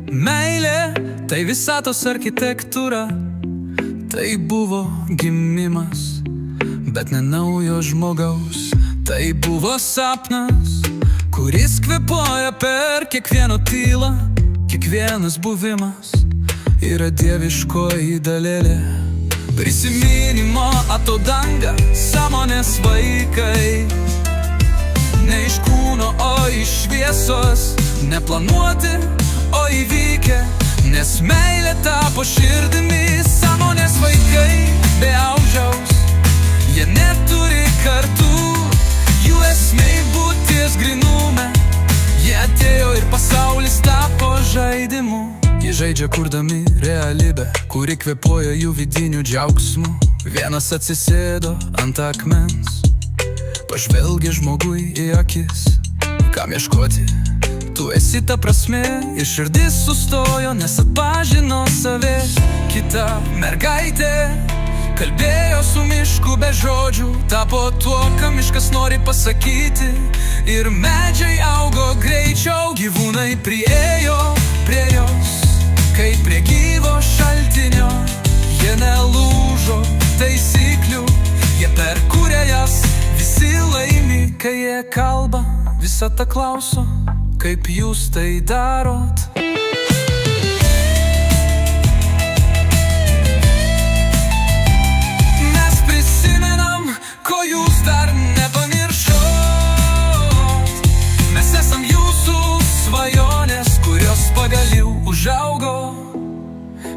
Meilė – tai visatos architektūra, tai buvo gimimas, bet ne naujo žmogaus. Tai buvo sapnas, kuris kvėpuoja per kiekvieno tylą. Kiekvienas buvimas yra dieviškoji dalelė. Prisiminimo atodanga, sąmonės vaikai. Ne iš kūno, o iš šviesos, neplanuoti, o įvykę, nes meilė tapo širdimi. Sąmonės vaikai be aužiaus, jie neturi kartų, jų esmei būties grinume. Jie atėjo ir pasaulis tapo žaidimu. Jie žaidžia kurdami realybę, kuri kvėpuoja jų vidinių džiaugsmų. Vienas atsisėdo ant akmens, pažvelgė žmogui į akis. Kam ieškoti? Tu esi ta prasmė, ir širdis sustojo, nes atpažino save. Kita mergaitė kalbėjo su mišku be žodžių, tapo tuo, ką miškas nori pasakyti. Ir medžiai augo greičiau, gyvūnai priėjo prie jos, kaip prie gyvo šaltinio. Jie nelūžo taisyklių, jie perkūrė jas, visi laimi. Kai jie kalba, visata klauso, kaip jūs tai darot. Mes prisimenam, ko jūs dar nepamiršot. Mes esam jūsų svajonės, kurios pagaliau užaugo.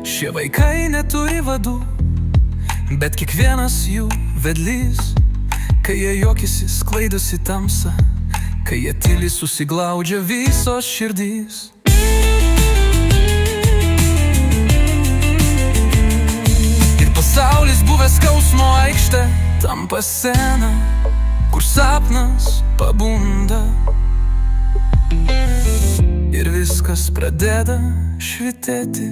Šie vaikai neturi vadų, bet kiekvienas jų vedlys. Kai jie juokiasi, sklaidosi tamsa, kai jie tyli, susiglaudžia visos širdys. Ir pasaulis buvęs skausmo aikštė tampa scena, kur sapnas pabunda. Ir viskas pradeda švytėti.